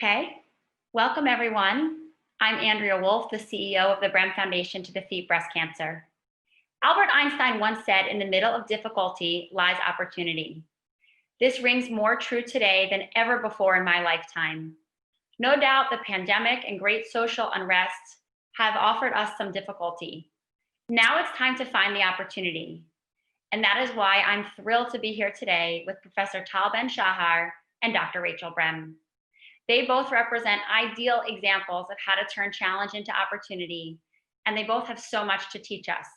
Okay, welcome everyone. I'm Andrea Wolf, the CEO of the Brem Foundation to Defeat Breast Cancer. Albert Einstein once said, "In the middle of difficulty lies opportunity." This rings more true today than ever before in my lifetime. No doubt the pandemic and great social unrest have offered us some difficulty. Now it's time to find the opportunity. And that is why I'm thrilled to be here today with Professor Tal Ben-Shahar and Dr. Rachel Brem. They both represent ideal examples of how to turn challenge into opportunity, and they both have so much to teach us.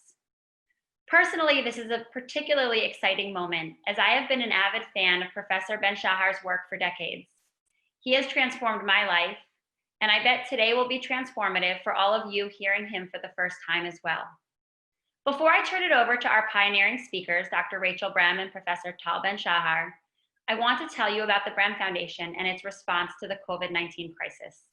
Personally, this is a particularly exciting moment, as I have been an avid fan of Professor Ben-Shahar's work for decades. He has transformed my life, and I bet today will be transformative for all of you hearing him for the first time as well. Before I turn it over to our pioneering speakers, Dr. Rachel Brem and Professor Tal Ben-Shahar, I want to tell you about the Brem Foundation and its response to the COVID-19 crisis.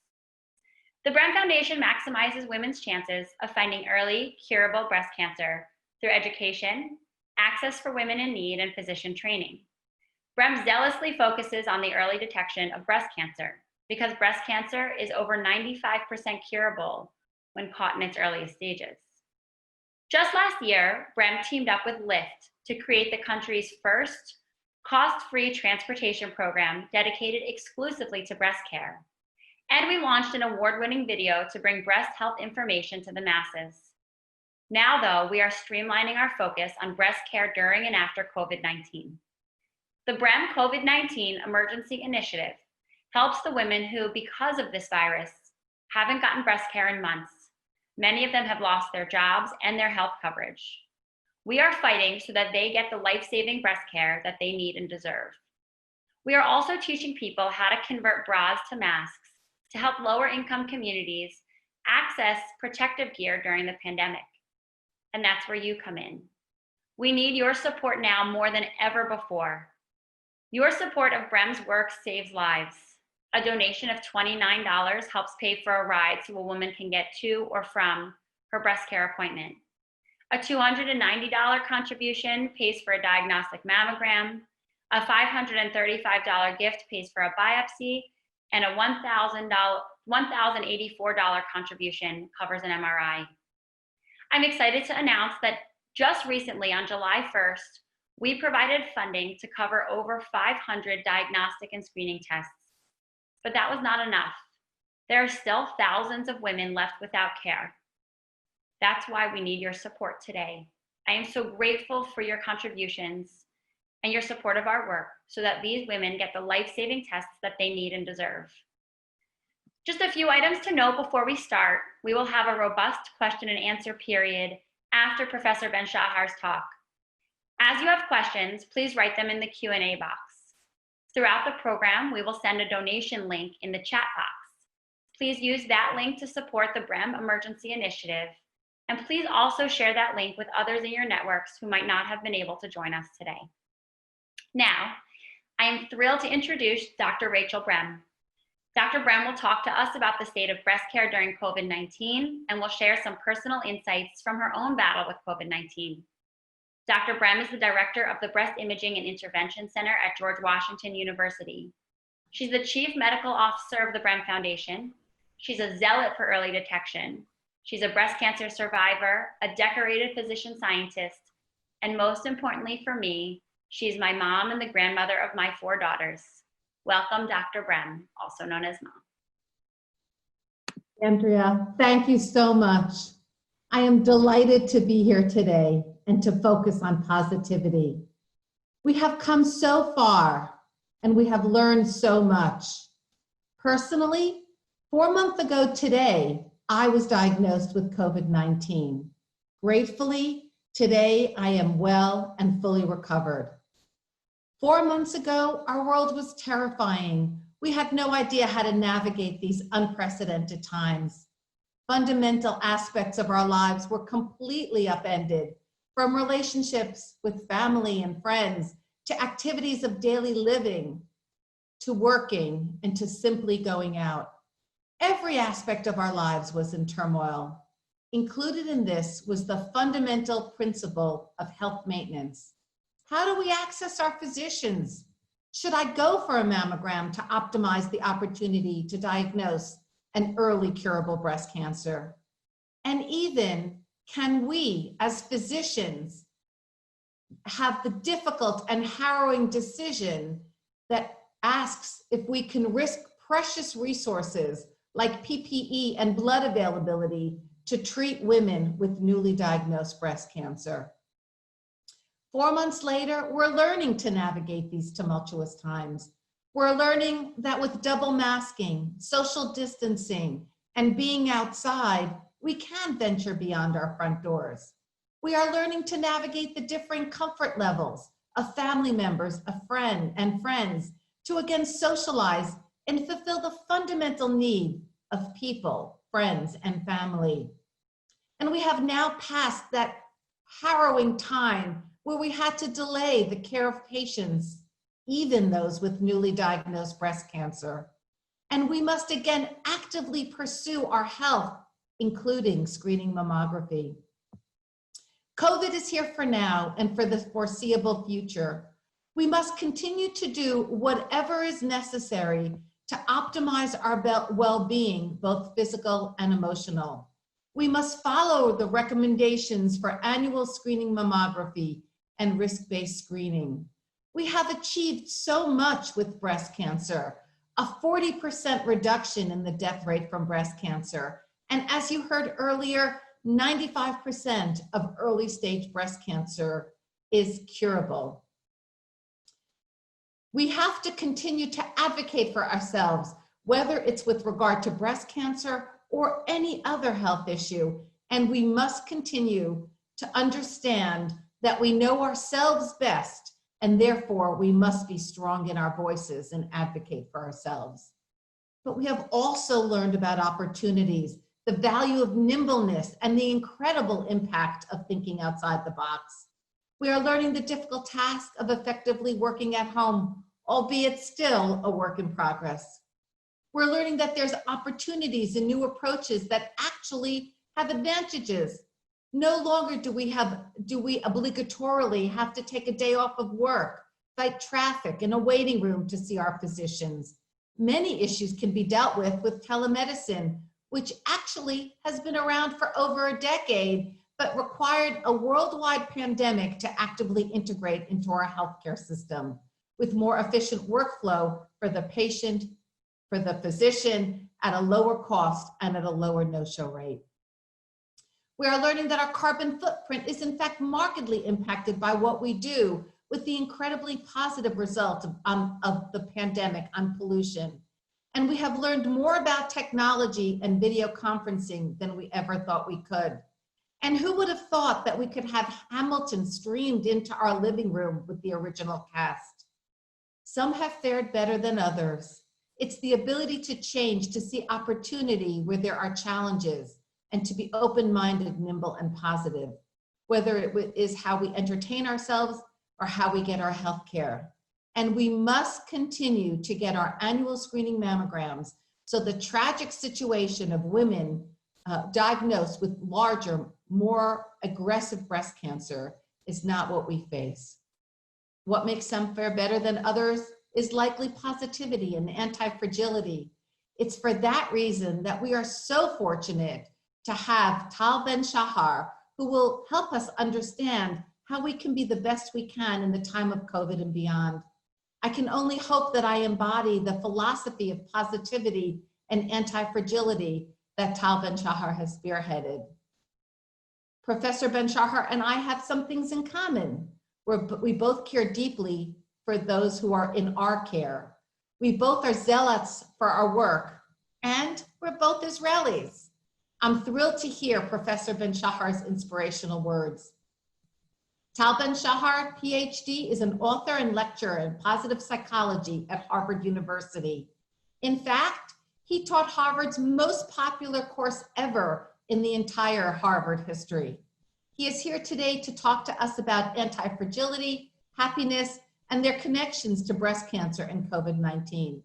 The Brem Foundation maximizes women's chances of finding early, curable breast cancer through education, access for women in need, and physician training. Brem zealously focuses on the early detection of breast cancer because breast cancer is over 95% curable when caught in its earliest stages. Just last year, Brem teamed up with Lyft to create the country's first cost-free transportation program dedicated exclusively to breast care. And we launched an award-winning video to bring breast health information to the masses. Now, though, we are streamlining our focus on breast care during and after COVID-19. The Brem COVID-19 Emergency Initiative helps the women who, because of this virus, haven't gotten breast care in months. Many of them have lost their jobs and their health coverage. We are fighting so that they get the life-saving breast care that they need and deserve. We are also teaching people how to convert bras to masks to help lower-income communities access protective gear during the pandemic. And that's where you come in. We need your support now more than ever before. Your support of Brem's work saves lives. A donation of $29 helps pay for a ride so a woman can get to or from her breast care appointment. A $290 contribution pays for a diagnostic mammogram. A $535 gift pays for a biopsy, and a $1,084 contribution covers an MRI. I'm excited to announce that just recently, on July 1st, we provided funding to cover over 500 diagnostic and screening tests. But that was not enough. There are still thousands of women left without care. That's why we need your support today. I am so grateful for your contributions and your support of our work so that these women get the life-saving tests that they need and deserve. Just a few items to note before we start. We will have a robust question and answer period after Professor Ben-Shahar's talk. As you have questions, please write them in the Q&A box. Throughout the program, we will send a donation link in the chat box. Please use that link to support the Brem Emergency Initiative. And please also share that link with others in your networks who might not have been able to join us today. Now, I am thrilled to introduce Dr. Rachel Brem. Dr. Brem will talk to us about the state of breast care during COVID-19 and will share some personal insights from her own battle with COVID-19. Dr. Brem is the director of the Breast Imaging and Intervention Center at George Washington University. She's the chief medical officer of the Brem Foundation. She's a zealot for early detection. She's a breast cancer survivor, a decorated physician scientist, and most importantly for me, she's my mom and the grandmother of my 4 daughters. Welcome, Dr. Brem, also known as Mom. Andrea, thank you so much. I am delighted to be here today and to focus on positivity. We have come so far and we have learned so much. Personally, 4 months ago today, I was diagnosed with COVID-19. Gratefully, today I am well and fully recovered. 4 months ago, our world was terrifying. We had no idea how to navigate these unprecedented times. Fundamental aspects of our lives were completely upended, from relationships with family and friends, to activities of daily living, to working, and to simply going out. Every aspect of our lives was in turmoil. Included in this was the fundamental principle of health maintenance. How do we access our physicians? Should I go for a mammogram to optimize the opportunity to diagnose an early curable breast cancer? And even, can we as physicians have the difficult and harrowing decision that asks if we can risk precious resources like PPE and blood availability to treat women with newly diagnosed breast cancer? 4 months later, we're learning to navigate these tumultuous times. We're learning that with double masking, social distancing, and being outside, we can venture beyond our front doors. We are learning to navigate the differing comfort levels of family members, of friends, to again socialize and fulfill the fundamental need of people, friends, and family. And we have now passed that harrowing time where we had to delay the care of patients, even those with newly diagnosed breast cancer. And we must again actively pursue our health, including screening mammography. COVID is here for now and for the foreseeable future. We must continue to do whatever is necessary to optimize our well-being, both physical and emotional. We must follow the recommendations for annual screening mammography and risk-based screening. We have achieved so much with breast cancer, a 40% reduction in the death rate from breast cancer. And as you heard earlier, 95% of early stage breast cancer is curable. We have to continue to advocate for ourselves, whether it's with regard to breast cancer or any other health issue. And we must continue to understand that we know ourselves best, and therefore we must be strong in our voices and advocate for ourselves. But we have also learned about opportunities, the value of nimbleness, and the incredible impact of thinking outside the box. We are learning the difficult task of effectively working at home, albeit still a work in progress. We're learning that there's opportunities and new approaches that actually have advantages. No longer do we obligatorily have to take a day off of work, fight traffic in a waiting room to see our physicians. Many issues can be dealt with telemedicine, which actually has been around for over a decade, but required a worldwide pandemic to actively integrate into our healthcare system with more efficient workflow for the patient, for the physician, at a lower cost and at a lower no-show rate. We are learning that our carbon footprint is in fact markedly impacted by what we do, with the incredibly positive result of the pandemic on pollution. And we have learned more about technology and video conferencing than we ever thought we could. And who would have thought that we could have Hamilton streamed into our living room with the original cast? Some have fared better than others. It's the ability to change, to see opportunity where there are challenges, and to be open-minded, nimble, and positive, whether it is how we entertain ourselves or how we get our health care. And we must continue to get our annual screening mammograms so the tragic situation of women diagnosed with larger, more aggressive breast cancer is not what we face. What makes some fare better than others is likely positivity and antifragility. It's for that reason that we are so fortunate to have Tal Ben-Shahar, who will help us understand how we can be the best we can in the time of COVID and beyond. I can only hope that I embody the philosophy of positivity and anti-fragility that Tal Ben-Shahar has spearheaded. Professor Ben-Shahar and I have some things in common. We both care deeply for those who are in our care. We both are zealots for our work, and we're both Israelis. I'm thrilled to hear Professor Ben-Shahar's inspirational words. Tal Ben-Shahar, PhD, is an author and lecturer in positive psychology at Harvard University. In fact, he taught Harvard's most popular course ever in the entire Harvard history. He is here today to talk to us about anti-fragility, happiness, and their connections to breast cancer and COVID-19.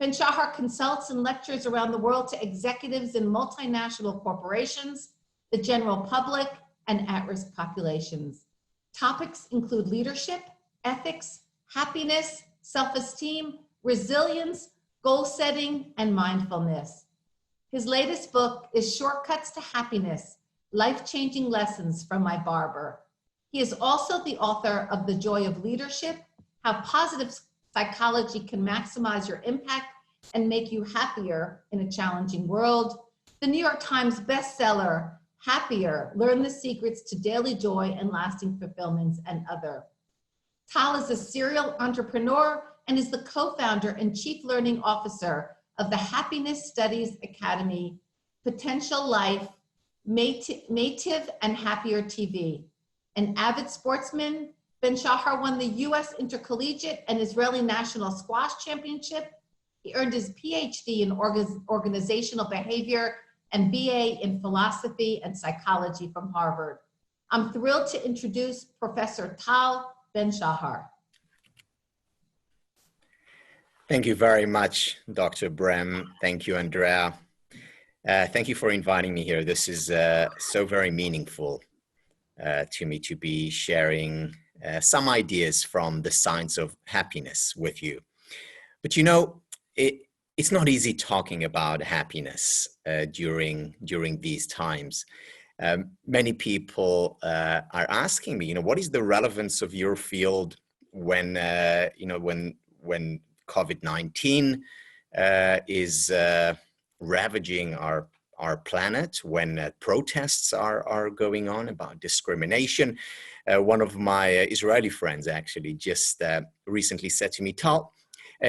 Ben-Shahar consults and lectures around the world to executives in multinational corporations, the general public, and at-risk populations. Topics include leadership, ethics, happiness, self-esteem, resilience, goal setting, and mindfulness. His latest book is Shortcuts to Happiness, Life-Changing Lessons from My Barber. He is also the author of The Joy of Leadership, How Positive Psychology Can Maximize Your Impact and Make You Happier in a Challenging World, the New York Times bestseller, Happier, Learn the Secrets to Daily Joy and Lasting Fulfillments, and other. Tal is a serial entrepreneur and is the co-founder and chief learning officer of the Happiness Studies Academy, Potential Life, Native and Happier TV. An avid sportsman, Ben-Shahar won the U.S. Intercollegiate and Israeli National Squash Championship. He earned his PhD in organizational behavior and BA in philosophy and psychology from Harvard. I'm thrilled to introduce Professor Tal Ben-Shahar. Thank you very much, Dr. Brem. Thank you, Andrea. Thank you for inviting me here. This is so very meaningful to me to be sharing some ideas from the science of happiness with you. But you know, it's not easy talking about happiness during these times. Many people are asking me, what is the relevance of your field when when COVID-19 is ravaging our planet, when protests are going on about discrimination. One of my Israeli friends actually just recently said to me, Tal,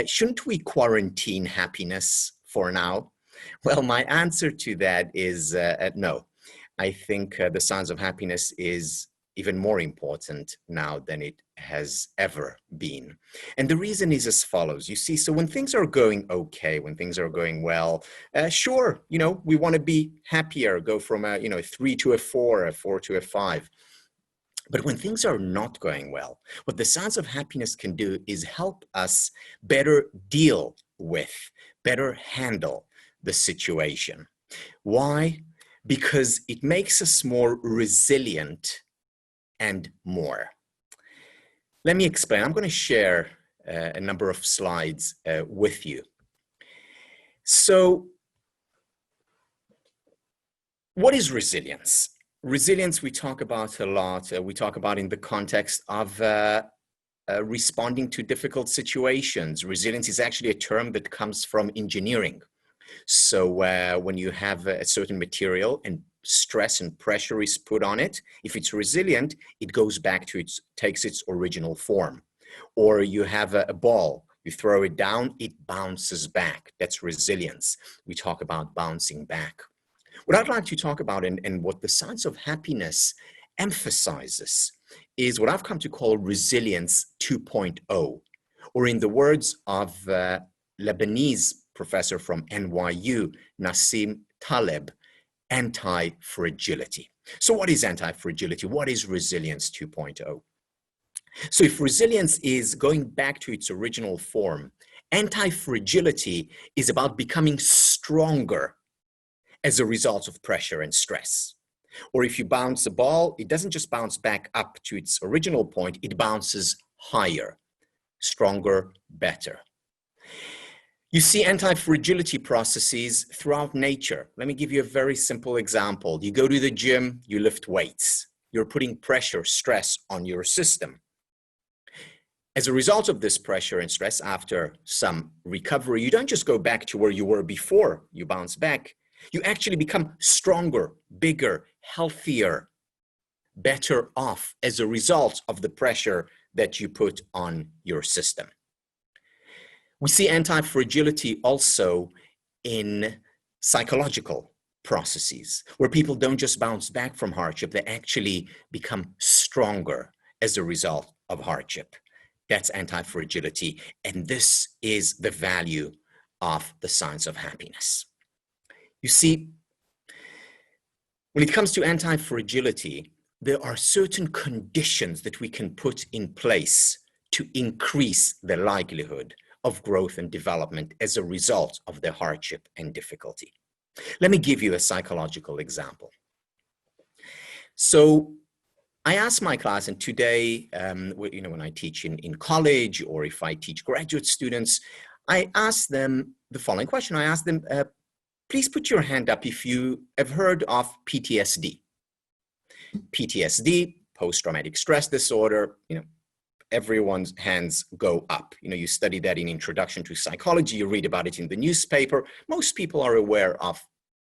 shouldn't we quarantine happiness for now? Well, my answer to that is no. I think the science of happiness is even more important now than it has ever been. And the reason is as follows. You see, so when things are going okay, when things are going well, sure, we want to be happier, go from a 3 to a 4, a 4 to a 5. But when things are not going well, what the science of happiness can do is help us better deal with, better handle the situation. Why? Because it makes us more resilient and more. Let me explain. I'm going to share a number of slides with you. So, what is resilience? Resilience, we talk about a lot. We talk about in the context of responding to difficult situations. Resilience is actually a term that comes from engineering. So when you have a certain material and stress and pressure is put on it, if it's resilient, it goes back to takes its original form. Or you have a ball, you throw it down, it bounces back. That's resilience. We talk about bouncing back. What I'd like to talk about and what the science of happiness emphasizes is what I've come to call resilience 2.0, or in the words of Lebanese professor from NYU, Nassim Taleb, anti-fragility. So what is anti-fragility? What is resilience 2.0? So if resilience is going back to its original form, anti-fragility is about becoming stronger as a result of pressure and stress. Or if you bounce a ball, it doesn't just bounce back up to its original point, it bounces higher, stronger, better. You see anti-fragility processes throughout nature. Let me give you a very simple example. You go to the gym, you lift weights. You're putting pressure, stress on your system. As a result of this pressure and stress, after some recovery, you don't just go back to where you were before you bounce back. You actually become stronger, bigger, healthier, better off as a result of the pressure that you put on your system. We see anti-fragility also in psychological processes, where people don't just bounce back from hardship, they actually become stronger as a result of hardship. That's anti-fragility, and this is the value of the science of happiness. You see, when it comes to anti-fragility, there are certain conditions that we can put in place to increase the likelihood of growth and development as a result of the hardship and difficulty. Let me give you a psychological example. So I ask my class, and today, when I teach in college or if I teach graduate students, I ask them the following question. I ask them, please put your hand up if you have heard of PTSD. PTSD, post-traumatic stress disorder, everyone's hands go up. You study that in Introduction to Psychology, you read about it in the newspaper. Most people are aware of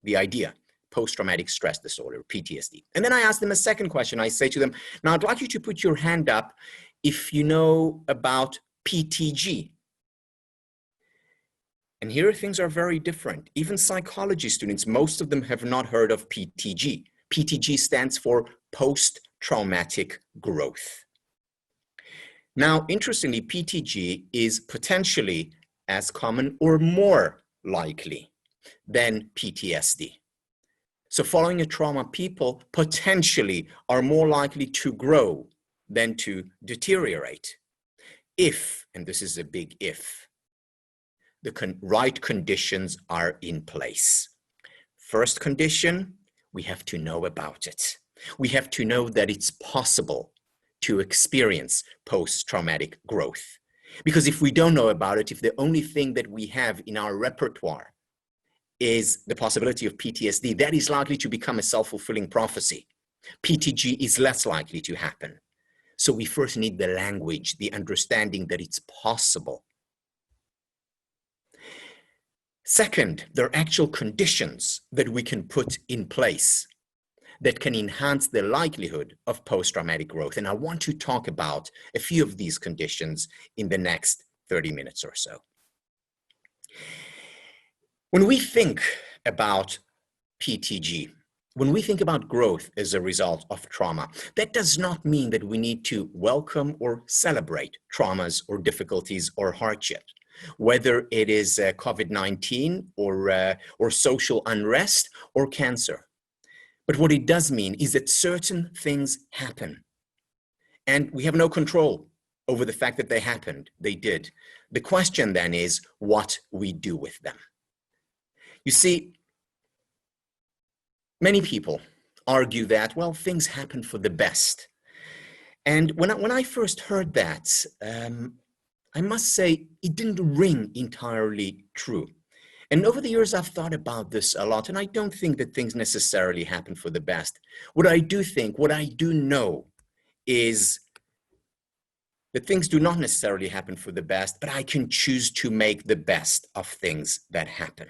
the idea, post-traumatic stress disorder, PTSD. And then I ask them a second question. I say to them, now I'd like you to put your hand up if you know about PTG. And here things are very different. Even psychology students, most of them have not heard of PTG. PTG stands for post-traumatic growth. Now, interestingly, PTG is potentially as common or more likely than PTSD. So following a trauma, people potentially are more likely to grow than to deteriorate. If, and this is a big if, the right conditions are in place. First condition, we have to know about it. We have to know that it's possible to experience post-traumatic growth. Because if we don't know about it, if the only thing that we have in our repertoire is the possibility of PTSD, that is likely to become a self-fulfilling prophecy. PTG is less likely to happen. So we first need the language, the understanding that it's possible. Second, there are actual conditions that we can put in place that can enhance the likelihood of post-traumatic growth. And I want to talk about a few of these conditions in the next 30 minutes or so. When we think about PTG, when we think about growth as a result of trauma, that does not mean that we need to welcome or celebrate traumas or difficulties or hardships. Whether it is COVID-19 or social unrest or cancer. But what it does mean is that certain things happen and we have no control over the fact that they happened. They did. The question then is what we do with them. You see, many people argue that, well, things happen for the best. And when I first heard that, I must say it didn't ring entirely true. And over the years, I've thought about this a lot, and I don't think that things necessarily happen for the best. What I do know is that things do not necessarily happen for the best, but I can choose to make the best of things that happen.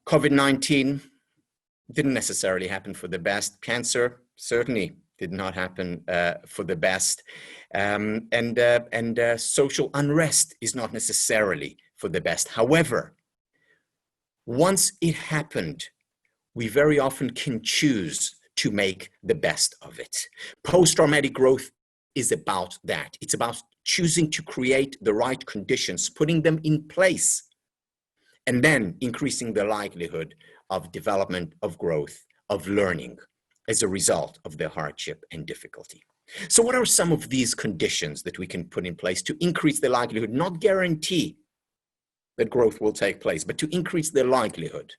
COVID-19 didn't necessarily happen for the best. Cancer certainly did not happen for the best. Social unrest is not necessarily for the best. However, once it happened, we very often can choose to make the best of it. Post-traumatic growth is about that. It's about choosing to create the right conditions, putting them in place, and then increasing the likelihood of development, of growth, of learning as a result of the hardship and difficulty. So what are some of these conditions that we can put in place to increase the likelihood, not guarantee that growth will take place, but to increase the likelihood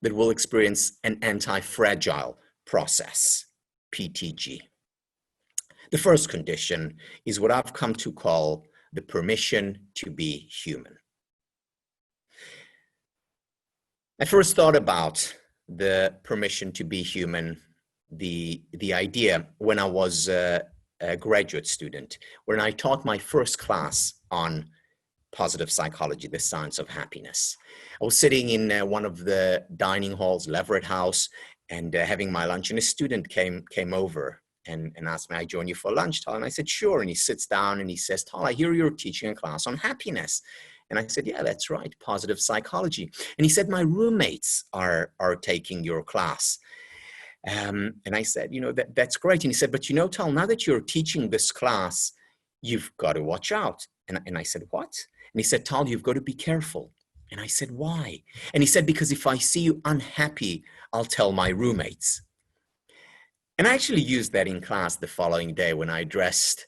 that we'll experience an anti-fragile process, PTG? The first condition is what I've come to call the permission to be human. I first thought about the permission to be human, the idea when I was a graduate student, when I taught my first class on positive psychology, the science of happiness. I was sitting in one of the dining halls, Leverett House, and having my lunch, and a student came over and asked me, I join you for lunch, Tal? And I said, sure. And he sits down and he says, Tal, I hear you're teaching a class on happiness. And I said, yeah, that's right, positive psychology. And he said, my roommates are taking your class. And I said, that's great. And he said, but Tal, now that you're teaching this class, you've got to watch out. And I said, what? And he said, Tal, you've got to be careful. And I said, why? And he said, because if I see you unhappy, I'll tell my roommates. And I actually used that in class the following day when I addressed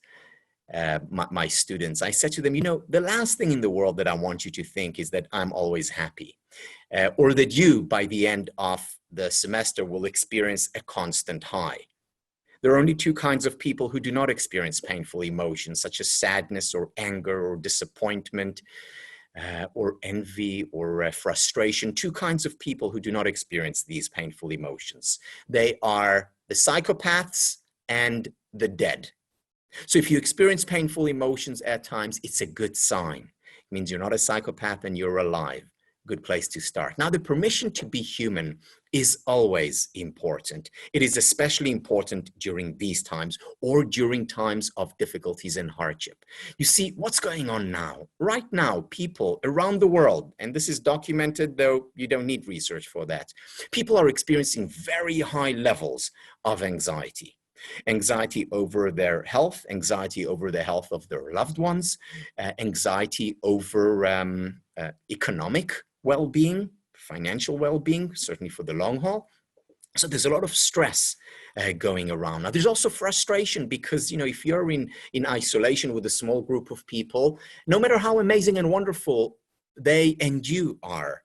my students. I said to them, the last thing in the world that I want you to think is that I'm always happy, or that you, by the end of the semester, will experience a constant high. There are only two kinds of people who do not experience painful emotions, such as sadness or anger or disappointment, or envy or frustration. Two kinds of people who do not experience these painful emotions. They are the psychopaths and the dead. So if you experience painful emotions at times, it's a good sign. It means you're not a psychopath and you're alive. Good place to start. Now, the permission to be human is always important. It is especially important during these times or during times of difficulties and hardship. You see, what's going on now? Right now, people around the world, and this is documented, though you don't need research for that, people are experiencing very high levels of anxiety. Anxiety over their health, anxiety over the health of their loved ones, anxiety over economic well-being, financial well-being, certainly for the long haul. So there's a lot of stress going around. Now, there's also frustration because, if you're in isolation with a small group of people, no matter how amazing and wonderful they and you are,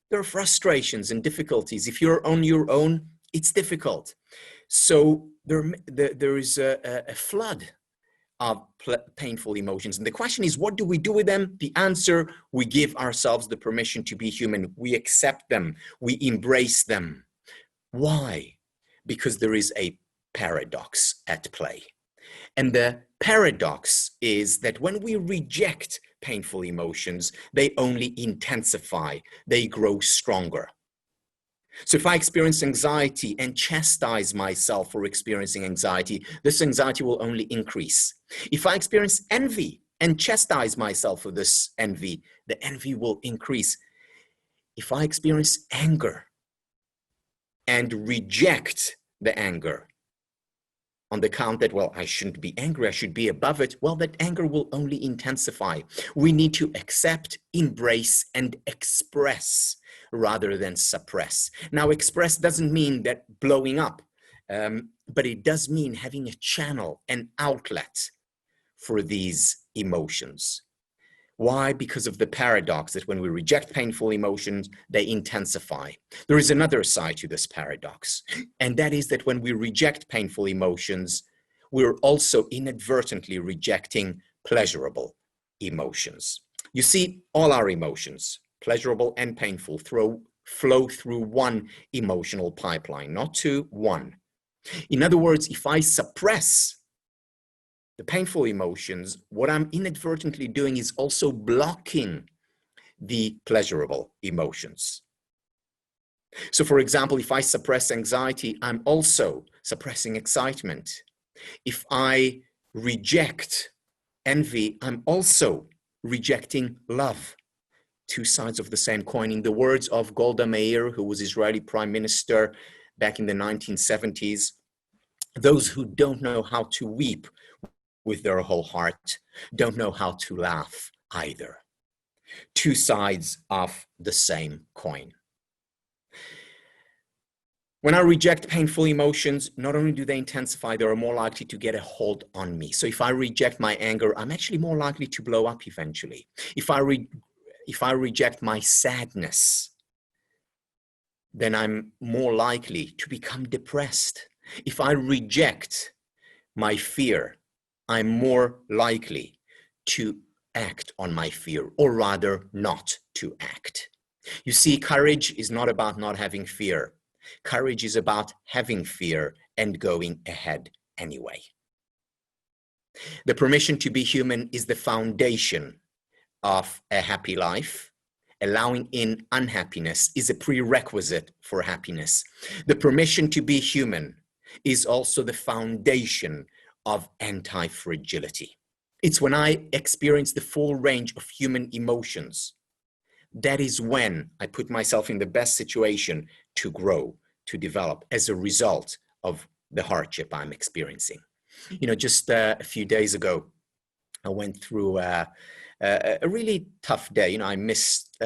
there are frustrations and difficulties. If you're on your own, it's difficult. So there is a flood of painful emotions. And the question is, what do we do with them? The answer, we give ourselves the permission to be human. We accept them. We embrace them. Why? Because there is a paradox at play. And the paradox is that when we reject painful emotions, they only intensify, they grow stronger. So if I experience anxiety and chastise myself for experiencing anxiety, this anxiety will only increase. If I experience envy and chastise myself for this envy, the envy will increase. If I experience anger and reject the anger on the count that, well, I shouldn't be angry, I should be above it, well, that anger will only intensify. We need to accept, embrace, and express rather than suppress. Now, express doesn't mean that blowing up, but it does mean having a channel, an outlet for these emotions. Why? Because of the paradox that when we reject painful emotions, they intensify. There is another side to this paradox, and that is that when we reject painful emotions, we're also inadvertently rejecting pleasurable emotions. You see, all our emotions, pleasurable and painful, flow through one emotional pipeline, not two, one. In other words, if I suppress the painful emotions, what I'm inadvertently doing is also blocking the pleasurable emotions. So for example, if I suppress anxiety, I'm also suppressing excitement. If I reject envy, I'm also rejecting love. Two sides of the same coin. In the words of Golda Meir, who was Israeli Prime Minister back in the 1970s, those who don't know how to weep with their whole heart don't know how to laugh either. Two sides of the same coin. When I reject painful emotions, not only do they intensify, they are more likely to get a hold on me. So if I reject my anger, I'm actually more likely to blow up eventually. If I reject my sadness, then I'm more likely to become depressed. If I reject my fear, I'm more likely to act on my fear, or rather not to act. You see, courage is not about not having fear. Courage is about having fear and going ahead anyway. The permission to be human is the foundation of a happy life. Allowing in unhappiness is a prerequisite for happiness. The permission to be human is also the foundation of anti-fragility. It's when I experience the full range of human emotions, that is when I put myself in the best situation to grow, to develop as a result of the hardship I'm experiencing. Just a few days ago, I went through a really tough day. I missed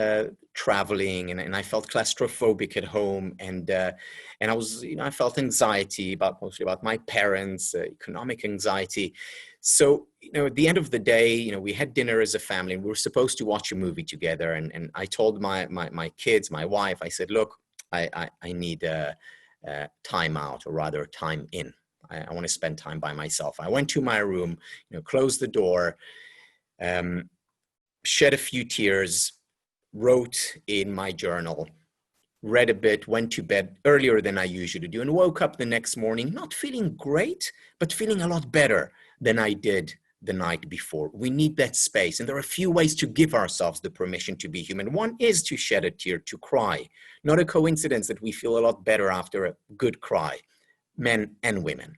traveling, and I felt claustrophobic at home, and I was, I felt anxiety mostly about my parents, economic anxiety. So, at the end of the day, we had dinner as a family, and we were supposed to watch a movie together. And I told my kids, my wife, I said, look, I need a time out, or rather time in. I want to spend time by myself. I went to my room, closed the door, shed a few tears, wrote in my journal, read a bit, went to bed earlier than I usually do, and woke up the next morning not feeling great, but feeling a lot better than I did the night before. We need that space. And there are a few ways to give ourselves the permission to be human. One is to shed a tear, to cry. Not a coincidence that we feel a lot better after a good cry, men and women.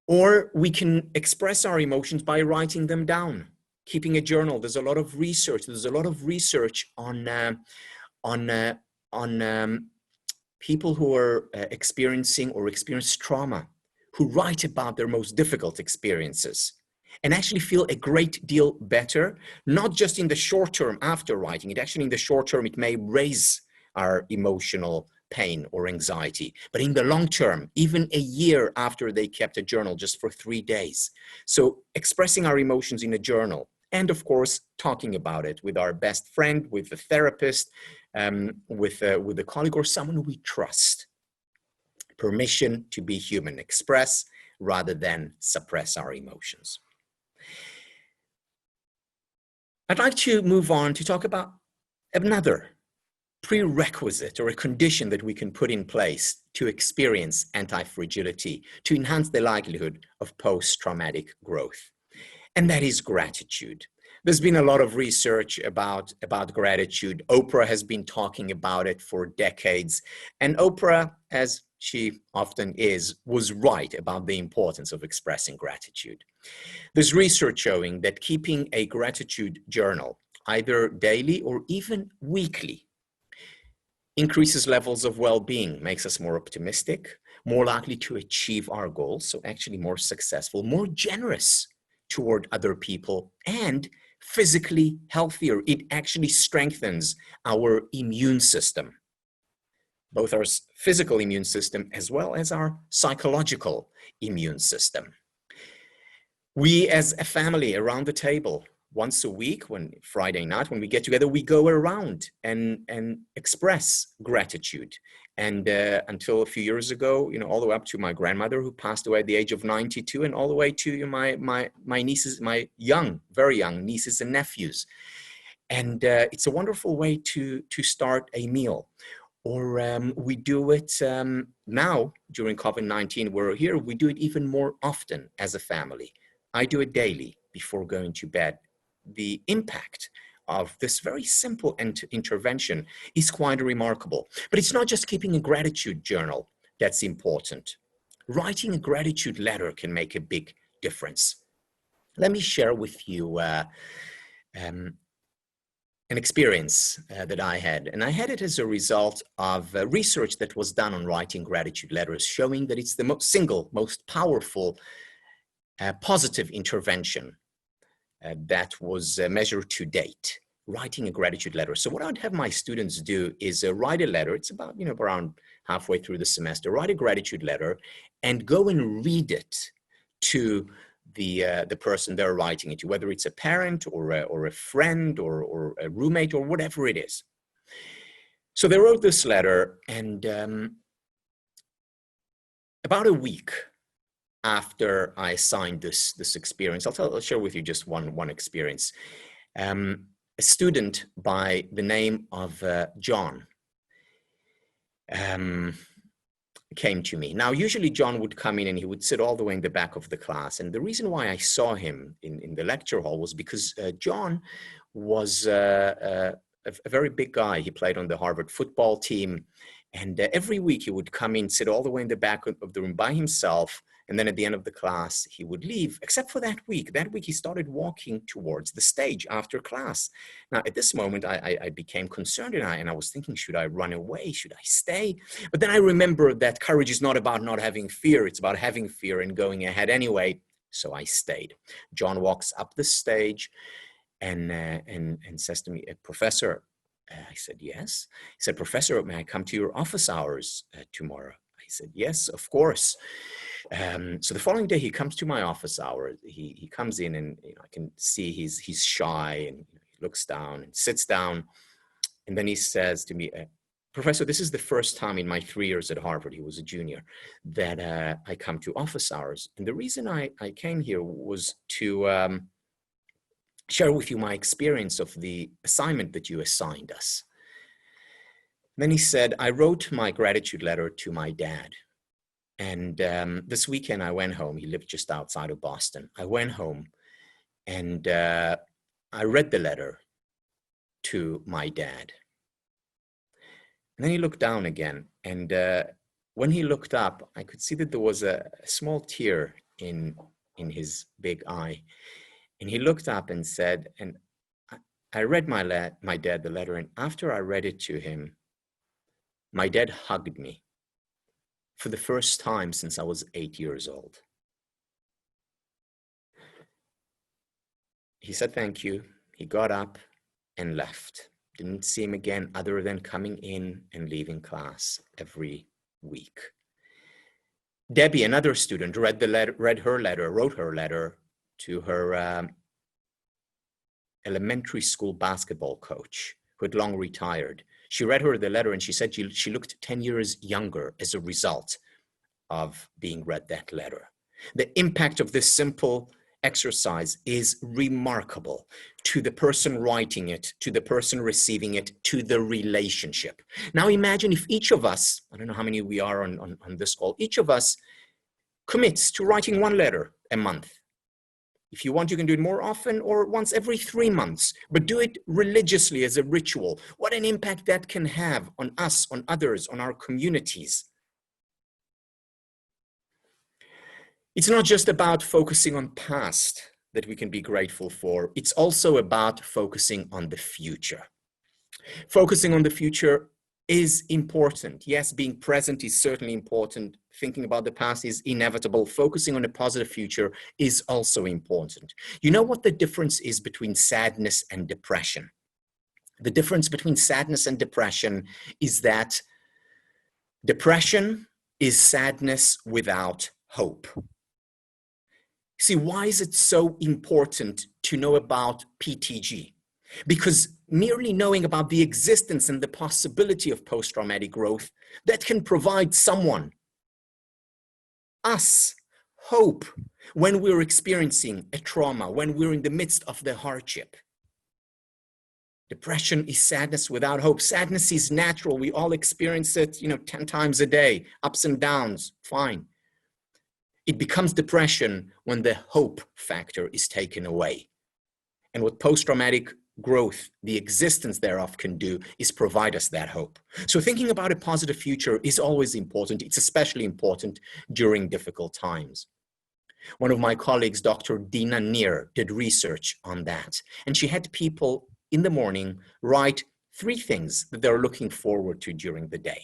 Or we can express our emotions by writing them down, keeping a journal. There's a lot of research. There's a lot of research on people who are experiencing or experience trauma, who write about their most difficult experiences and actually feel a great deal better, not just in the short term after writing it. Actually, in the short term, it may raise our emotional pain or anxiety, but in the long term, even a year after they kept a journal just for 3 days. So expressing our emotions in a journal, and of course, talking about it with our best friend, with a therapist, with a colleague or someone we trust. Permission to be human, express rather than suppress our emotions. I'd like to move on to talk about another prerequisite or a condition that we can put in place to experience anti-fragility, to enhance the likelihood of post-traumatic growth. And that is gratitude. There's been a lot of research about gratitude. Oprah has been talking about it for decades. And Oprah, as she often is, was right about the importance of expressing gratitude. There's research showing that keeping a gratitude journal, either daily or even weekly, increases levels of well-being, makes us more optimistic, more likely to achieve our goals, so actually more successful, more generous toward other people, and physically healthier. It actually strengthens our immune system, both our physical immune system as well as our psychological immune system. We as a family around the table, once a week, Friday night, when we get together, we go around and express gratitude. And until a few years ago, all the way up to my grandmother, who passed away at the age of 92, and all the way to my nieces, my very young nieces and nephews. And it's a wonderful way to start a meal. Or we do it now during COVID-19. We're here, we do it even more often as a family. I do it daily before going to bed. The impact of this very simple intervention is quite remarkable. But it's not just keeping a gratitude journal that's important. Writing a gratitude letter can make a big difference. Let me share with you an experience that I had. And I had it as a result of research that was done on writing gratitude letters, showing that it's the single most powerful positive intervention that was measured to date, writing a gratitude letter. So what I'd have my students do is write a letter. It's about, around halfway through the semester, write a gratitude letter and go and read it to the person they're writing it to, whether it's a parent or a friend or a roommate or whatever it is. So they wrote this letter, and about a week after I signed this experience, I'll share with you just one experience. A student by the name of John came to me. Now, usually John would come in and he would sit all the way in the back of the class. And the reason why I saw him in the lecture hall was because John was a very big guy. He played on the Harvard football team. And every week he would come in, sit all the way in the back of the room by himself. And then at the end of the class, he would leave, except for that week. That week, he started walking towards the stage after class. Now, at this moment, I became concerned, and I was thinking, should I run away? Should I stay? But then I remembered that courage is not about not having fear. It's about having fear and going ahead anyway. So I stayed. John walks up the stage and says to me, Professor, I said, yes. He said, Professor, may I come to your office hours tomorrow? I said, yes, of course. So the following day, he comes to my office hour. He comes in, and I can see he's shy, and he looks down and sits down. And then he says to me, Professor, this is the first time in my 3 years at Harvard, he was a junior, that I come to office hours. And the reason I came here was to share with you my experience of the assignment that you assigned us. Then he said, I wrote my gratitude letter to my dad. And this weekend I went home. He lived just outside of Boston. I went home and I read the letter to my dad. And then he looked down again. And when he looked up, I could see that there was a small tear in his big eye. And he looked up and said, and I read my dad the letter, and after I read it to him, my dad hugged me for the first time since I was 8 years old. He said thank you. He got up and left. Didn't see him again other than coming in and leaving class every week. Debbie, another student, wrote her letter to her elementary school basketball coach, who had long retired. She read her the letter and she said she looked 10 years younger as a result of being read that letter. The impact of this simple exercise is remarkable to the person writing it, to the person receiving it, to the relationship. Now imagine if each of us, I don't know how many we are on this call, each of us commits to writing one letter a month. If you want, you can do it more often or once every 3 months, but do it religiously as a ritual. What an impact that can have on us, on others, on our communities. It's not just about focusing on past that we can be grateful for. It's also about focusing on the future. Focusing on the future is important. Yes, being present is certainly important. Thinking about the past is inevitable. Focusing on a positive future is also important. You know what the difference is between sadness and depression? The difference between sadness and depression is that depression is sadness without hope. See, why is it so important to know about PTG? Because merely knowing about the existence and the possibility of post-traumatic growth, that can provide someone, us, hope when we're experiencing a trauma, when we're in the midst of the hardship. Depression is sadness without hope. Sadness is natural. We all experience it, 10 times a day, ups and downs, fine. It becomes depression when the hope factor is taken away. And what post-traumatic growth, the existence thereof, can do is provide us that hope. So thinking about a positive future is always important. It's especially important during difficult times. One of my colleagues, Dr. Dina Neer, did research on that. And she had people in the morning write 3 things that they're looking forward to during the day.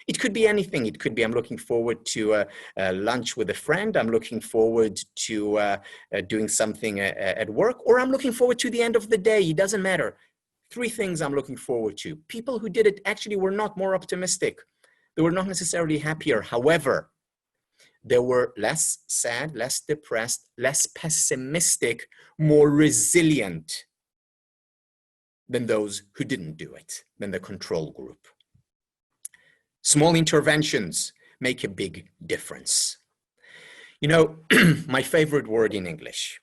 It could be anything. It could be, I'm looking forward to lunch with a friend. I'm looking forward to doing something at work, or I'm looking forward to the end of the day. It doesn't matter. 3 things I'm looking forward to. People who did it actually were not more optimistic. They were not necessarily happier. However, they were less sad, less depressed, less pessimistic, more resilient than those who didn't do it, than the control group. Small interventions make a big difference. My favorite word in English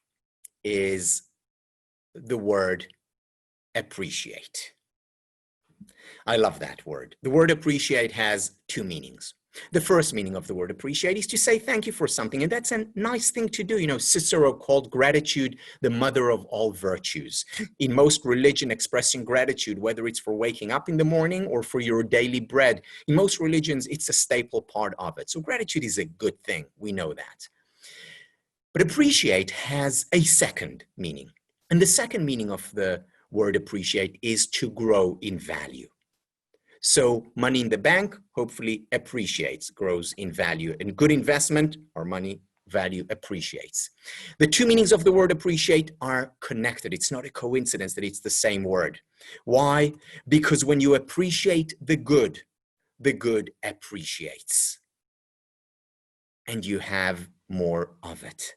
is the word appreciate. I love that word. The word appreciate has 2 meanings. The first meaning of the word appreciate is to say thank you for something, and that's a nice thing to do. Cicero called gratitude the mother of all virtues. In most religion, expressing gratitude, whether it's for waking up in the morning or for your daily bread, in most religions, it's a staple part of it. So gratitude is a good thing. We know that. But appreciate has a second meaning. And the second meaning of the word appreciate is to grow in value. So money in the bank hopefully appreciates, grows in value. And good investment, our money value appreciates. The 2 meanings of the word appreciate are connected. It's not a coincidence that it's the same word. Why? Because when you appreciate the good appreciates. And you have more of it.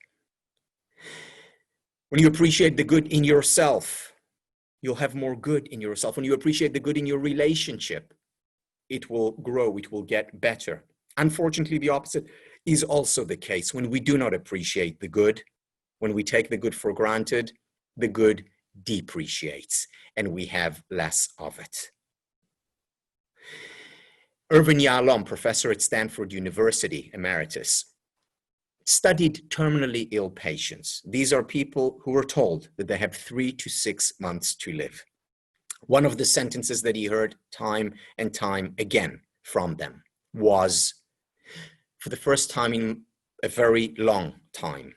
When you appreciate the good in yourself, you'll have more good in yourself. When you appreciate the good in your relationship, it will grow, it will get better. Unfortunately, the opposite is also the case. When we do not appreciate the good, when we take the good for granted, the good depreciates and we have less of it. Irvin Yalom, professor at Stanford University, emeritus, studied terminally ill patients. These are people who were told that they have 3 to 6 months to live. One of the sentences that he heard time and time again from them was, for the first time in a very long time,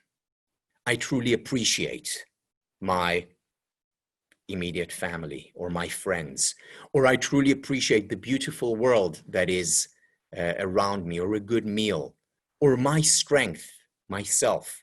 I truly appreciate my immediate family or my friends, or I truly appreciate the beautiful world that is around me, or a good meal, or my strength, myself.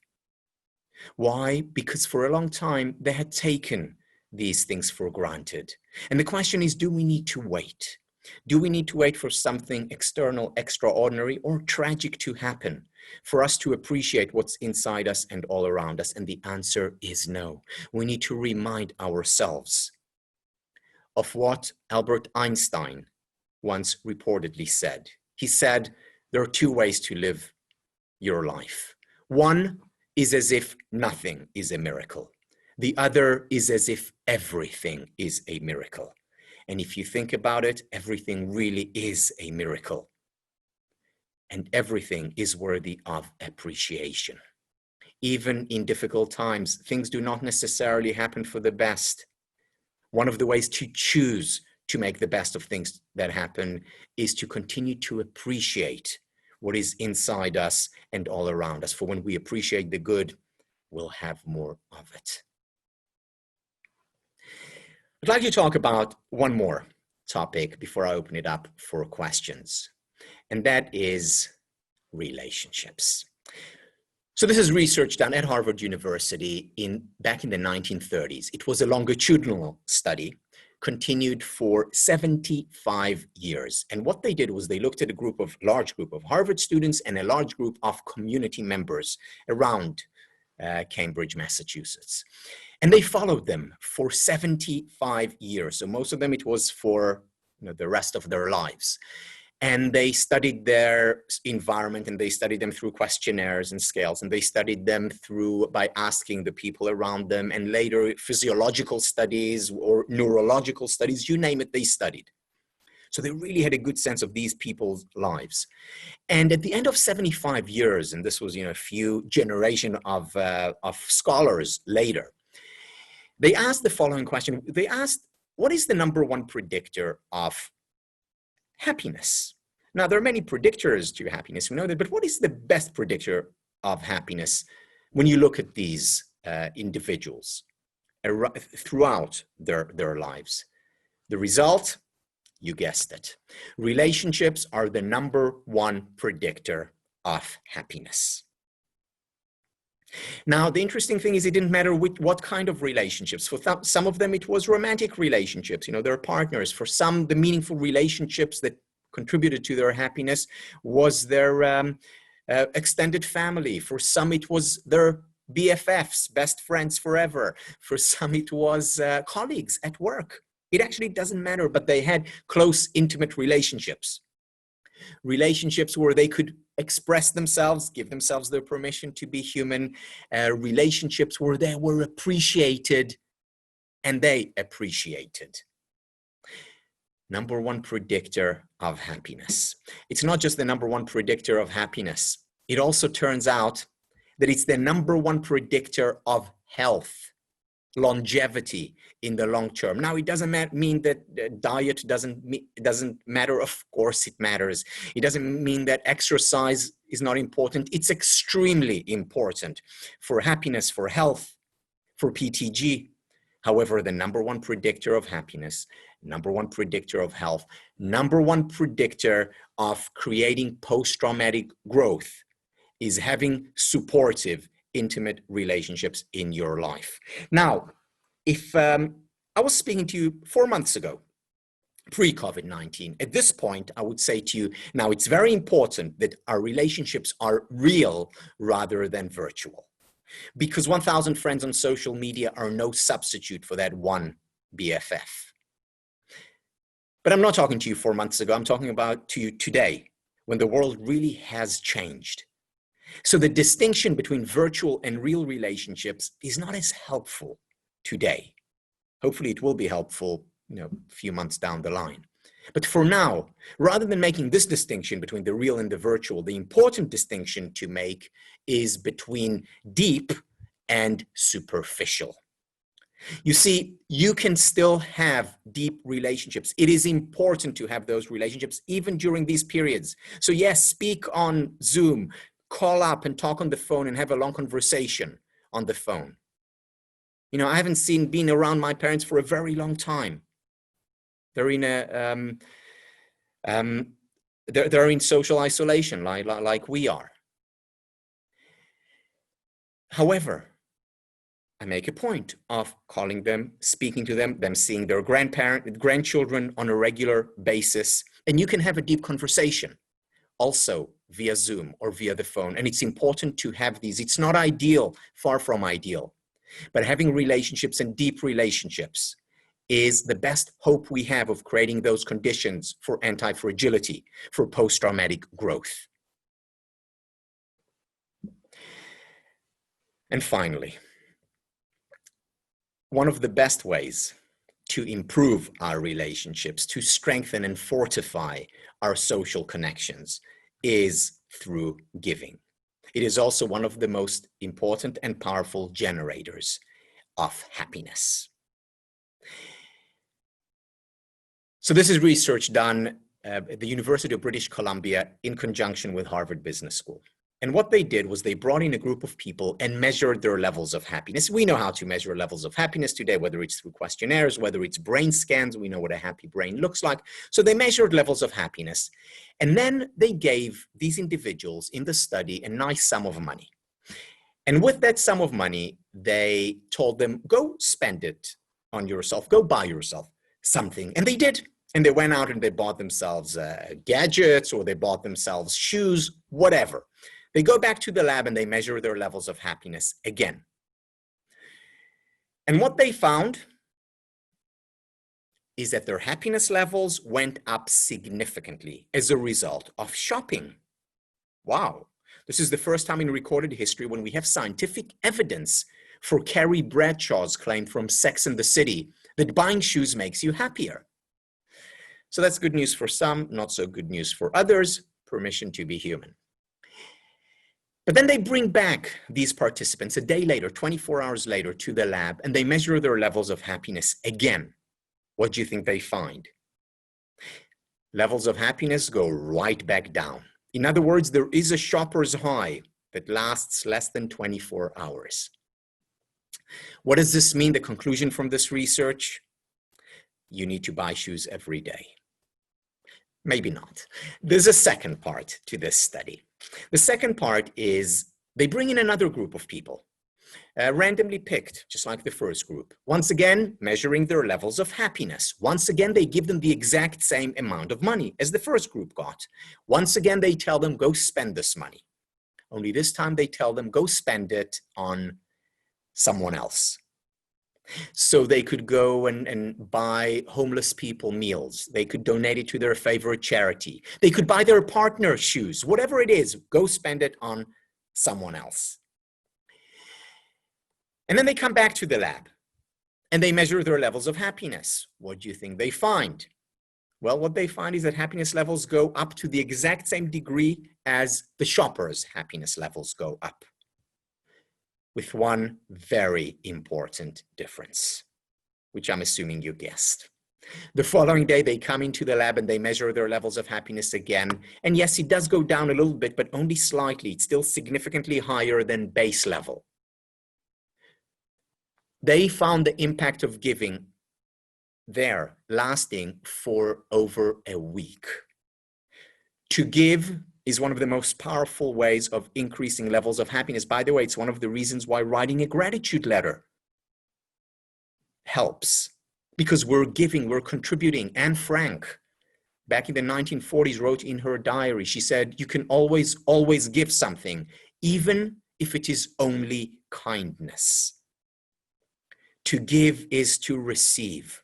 Why? Because for a long time they had taken these things for granted. And the question is, do we need to wait? Do we need to wait for something external, extraordinary, or tragic to happen for us to appreciate what's inside us and all around us? And the answer is no. We need to remind ourselves of what Albert Einstein once reportedly said. He said, there are 2 ways to live your life. One is as if nothing is a miracle. The other is as if everything is a miracle. And if you think about it, everything really is a miracle. And everything is worthy of appreciation. Even in difficult times, things do not necessarily happen for the best. One of the ways to choose to make the best of things that happen is to continue to appreciate what is inside us and all around us. For when we appreciate the good, we'll have more of it. I'd like to talk about one more topic before I open it up for questions, and that is relationships. So this is research done at Harvard University back in the 1930s. It was a longitudinal study, continued for 75 years. And what they did was they looked at a large group of Harvard students and a large group of community members around Cambridge, Massachusetts. And they followed them for 75 years. So most of them, it was for the rest of their lives. And they studied their environment, and they studied them through questionnaires and scales, and they studied them by asking the people around them, and later physiological studies or neurological studies, you name it, they studied. So they really had a good sense of these people's lives. And at the end of 75 years, and this was a few generation of scholars later, they asked the following question. They asked, what is the number one predictor of happiness? Now, there are many predictors to happiness, we know that, but what is the best predictor of happiness when you look at these individuals throughout their lives? The result, you guessed it. Relationships are the number one predictor of happiness. Now, the interesting thing is it didn't matter what kind of relationships. For some of them, it was romantic relationships, their partners. For some, the meaningful relationships that contributed to their happiness was their extended family. For some, it was their BFFs, best friends forever. For some, it was colleagues at work. It actually doesn't matter, but they had close, intimate relationships. Relationships where they could express themselves, give themselves their permission to be human, relationships where they were appreciated and they appreciated. Number one predictor of happiness. It's not just the number one predictor of happiness. It also turns out that it's the number one predictor of health, longevity in the long term. Now, it doesn't mean that diet doesn't matter. Of course it matters. It doesn't mean that exercise is not important. It's extremely important for happiness, for health, for PTG. However, the number one predictor of happiness, number one predictor of health, number one predictor of creating post-traumatic growth is having supportive, intimate relationships in your life. Now, if I was speaking to you 4 months ago, pre-COVID-19, at this point, I would say to you, now it's very important that our relationships are real rather than virtual. Because 1,000 friends on social media are no substitute for that one BFF. But I'm not talking to you 4 months ago. I'm talking about to you today, when the world really has changed. So the distinction between virtual and real relationships is not as helpful today. Hopefully it will be helpful, a few months down the line. But for now, rather than making this distinction between the real and the virtual, the important distinction to make is between deep and superficial. You see, you can still have deep relationships. It is important to have those relationships even during these periods. So yes, speak on Zoom, call up and talk on the phone and have a long conversation on the phone. I haven't been around my parents for a very long time. They're in they're in social isolation like we are. However, I make a point of calling them, speaking to them seeing their grandchildren on a regular basis, and you can have a deep conversation also via Zoom or via the phone. And it's important to have these. It's not ideal, far from ideal, but having relationships and deep relationships is the best hope we have of creating those conditions for anti-fragility, for post-traumatic growth. And finally, one of the best ways to improve our relationships, to strengthen and fortify our social connections, is through giving. It is also one of the most important and powerful generators of happiness. So this is research done at the University of British Columbia in conjunction with Harvard Business School. And what they did was they brought in a group of people and measured their levels of happiness. We know how to measure levels of happiness today, whether it's through questionnaires, whether it's brain scans. We know what a happy brain looks like. So they measured levels of happiness. And then they gave these individuals in the study a nice sum of money. And with that sum of money, they told them, go spend it on yourself, go buy yourself something. And they did. And they went out and they bought themselves gadgets, or they bought themselves shoes, whatever. They go back to the lab and they measure their levels of happiness again. And what they found is that their happiness levels went up significantly as a result of shopping. Wow. This is the first time in recorded history when we have scientific evidence for Carrie Bradshaw's claim from Sex and the City that buying shoes makes you happier. So that's good news for some, not so good news for others. Permission to be human. But then they bring back these participants a day later, 24 hours later, to the lab, and they measure their levels of happiness again. What do you think they find? Levels of happiness go right back down. In other words, there is a shopper's high that lasts less than 24 hours. What does this mean? The conclusion from this research? You need to buy shoes every day. Maybe not. There's a second part to this study. The second part is they bring in another group of people, randomly picked, just like the first group. Once again, measuring their levels of happiness. Once again, they give them the exact same amount of money as the first group got. Once again, they tell them, go spend this money. Only this time they tell them, go spend it on someone else. So they could go and buy homeless people meals. They could donate it to their favorite charity. They could buy their partner shoes. Whatever it is, go spend it on someone else. And then they come back to the lab and they measure their levels of happiness. What do you think they find? Well, what they find is that happiness levels go up to the exact same degree as the shopper's happiness levels go up, with one very important difference, which I'm assuming you guessed. The following day, they come into the lab and they measure their levels of happiness again. And yes, it does go down a little bit, but only slightly. It's still significantly higher than base level. They found the impact of giving there lasting for over a week. To give is one of the most powerful ways of increasing levels of happiness. By the way, it's one of the reasons why writing a gratitude letter helps, because we're giving, we're contributing. Anne Frank, back in the 1940s, wrote in her diary, she said, you can always give something, even if it is only kindness. To give is to receive.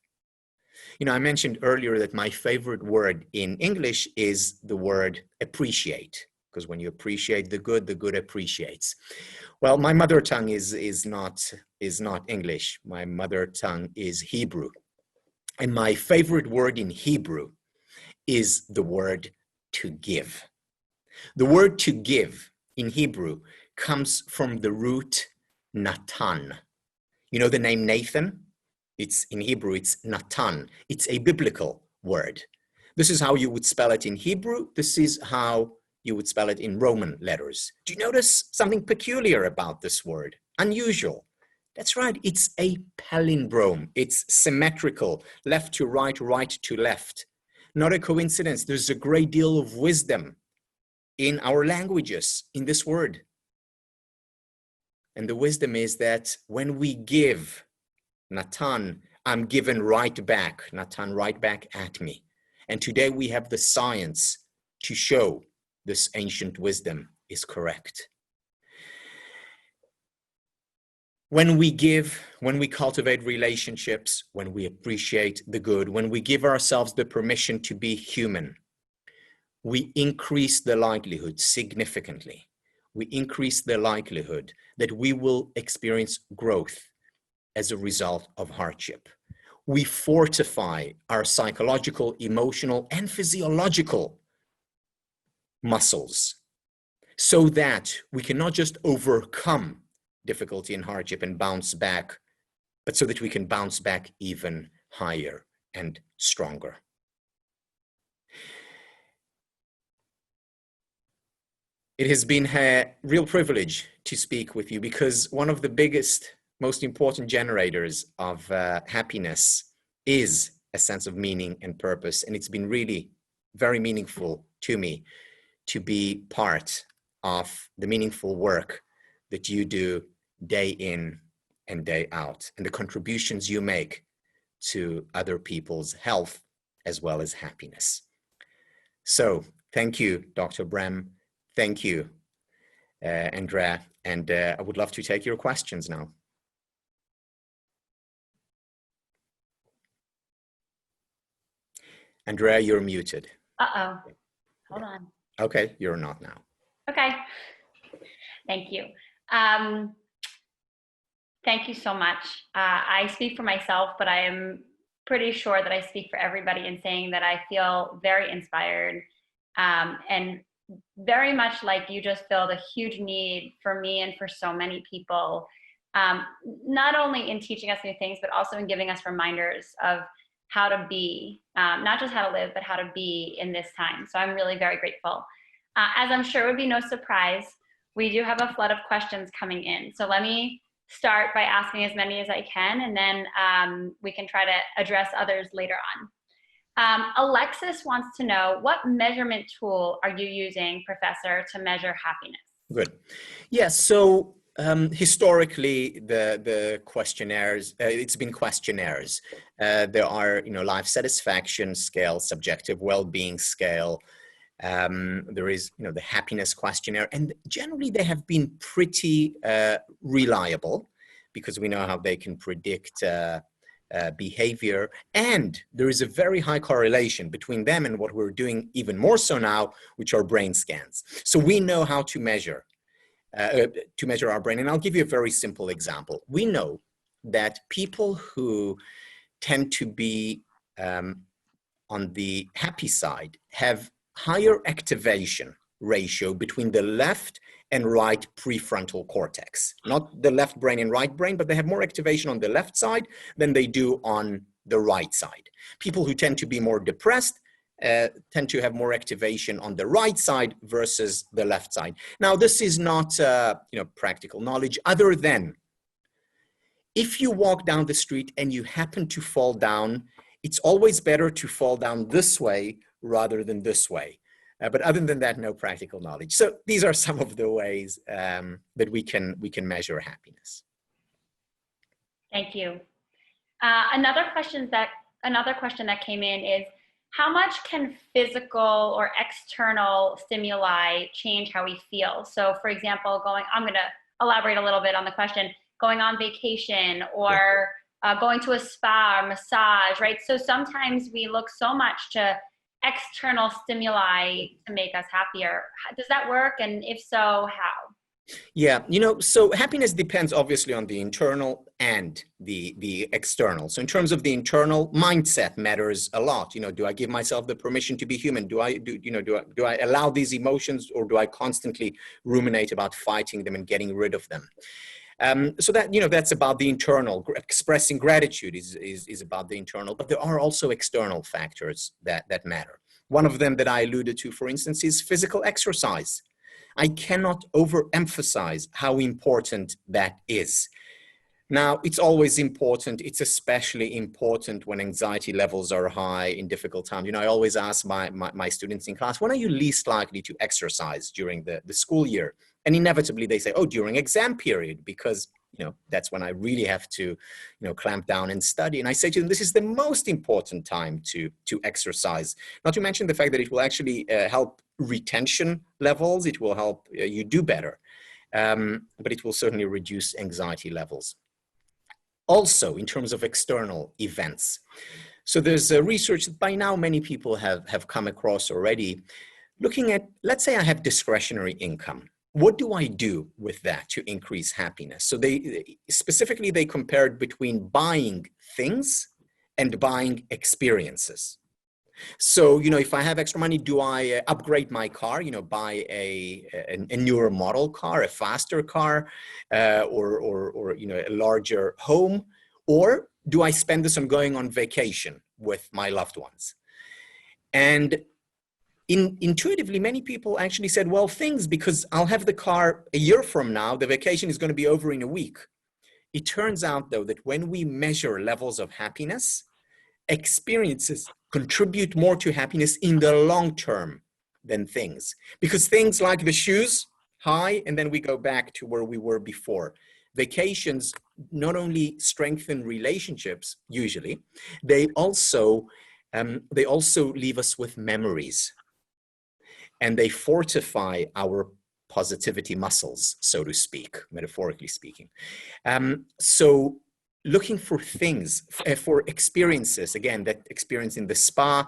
You know, I mentioned earlier that my favorite word in English is the word appreciate, because when you appreciate the good appreciates. Well, my mother tongue is not English. My mother tongue is Hebrew. And my favorite word in Hebrew is the word to give. The word to give in Hebrew comes from the root Natan. You know the name Nathan? It's in Hebrew, it's Natan. It's a biblical word. This is how you would spell it in Hebrew. This is how you would spell it in Roman letters. Do you notice something peculiar about this word? Unusual. That's right, it's a palindrome. It's symmetrical, left to right, right to left. Not a coincidence. There's a great deal of wisdom in our languages in this word. And the wisdom is that when we give, Natan, I'm given right back, Natan right back at me. And today we have the science to show this ancient wisdom is correct. When we give, when we cultivate relationships, when we appreciate the good, when we give ourselves the permission to be human, we increase the likelihood significantly. We increase the likelihood that we will experience growth as a result of hardship. We fortify our psychological, emotional, and physiological muscles so that we can not just overcome difficulty and hardship and bounce back, but so that we can bounce back even higher and stronger. It has been a real privilege to speak with you because one of the biggest, most important generators of happiness is a sense of meaning and purpose. And it's been really very meaningful to me to be part of the meaningful work that you do day in and day out, and the contributions you make to other people's health as well as happiness. So thank you, Dr. Brem. Thank you, Andrea. And I would love to take your questions now. Andrea, you're muted. Uh-oh. Hold on. Okay, you're not now. Okay. Thank you. Thank you so much. I speak for myself, but I am pretty sure that I speak for everybody in saying that I feel very inspired and very much like you just feel the huge need for me and for so many people, not only in teaching us new things, but also in giving us reminders of how to be, not just how to live, but how to be in this time. So I'm really very grateful. As I'm sure would be no surprise, we do have a flood of questions coming in. So let me start by asking as many as I can, and then we can try to address others later on. Alexis wants to know, what measurement tool are you using, Professor, to measure happiness? Good. Yes. So historically, the questionnaires, it's been questionnaires. There are, life satisfaction scale, subjective well-being scale. There is, the happiness questionnaire, and generally they have been pretty reliable because we know how they can predict behavior, and there is a very high correlation between them and what we're doing even more so now, which are brain scans. So we know how to measure our brain, and I'll give you a very simple example. We know that people who tend to be on the happy side have higher activation ratio between the left and right prefrontal cortex. Not the left brain and right brain, but they have more activation on the left side than they do on the right side. People who tend to be more depressed tend to have more activation on the right side versus the left side. Now, this is not practical knowledge, other than if you walk down the street and you happen to fall down, it's always better to fall down this way rather than this way. But other than that, no practical knowledge. So these are some of the ways that we can measure happiness. Thank you. Another question that came in is, how much can physical or external stimuli change how we feel? So, for example, I'm going to elaborate a little bit on the question. Going on vacation or going to a spa or massage, right? So sometimes we look so much to external stimuli to make us happier. Does that work? And if so, how? Yeah, so happiness depends obviously on the internal and the external. So in terms of the internal, mindset matters a lot. Do I give myself the permission to be human? Do I allow these emotions, or do I constantly ruminate about fighting them and getting rid of them? So that, that's about the internal. Expressing gratitude is about the internal, but there are also external factors that matter. One of them that I alluded to, for instance, is physical exercise. I cannot overemphasize how important that is. Now, it's always important. It's especially important when anxiety levels are high in difficult times. I always ask my students in class, when are you least likely to exercise during the school year? And inevitably they say, oh, during exam period, because that's when I really have to, clamp down and study. And I say to them, this is the most important time to exercise. Not to mention the fact that it will actually help retention levels. It will help you do better, but it will certainly reduce anxiety levels. Also, in terms of external events. So there's research that by now many people have come across already, looking at, let's say I have discretionary income. What do I do with that to increase happiness? So specifically they compared between buying things and buying experiences. So, if I have extra money, do I upgrade my car, buy a newer model car, a faster car, or a larger home? Or do I spend this on going on vacation with my loved ones? And intuitively, many people actually said, well, things, because I'll have the car a year from now, the vacation is going to be over in a week. It turns out, though, that when we measure levels of happiness, experiences contribute more to happiness in the long term than things. Because things like the shoes, high, and then we go back to where we were before. Vacations not only strengthen relationships, usually, they also leave us with memories. And they fortify our positivity muscles, so to speak, metaphorically speaking. So looking for things, for experiences, again, that experience in the spa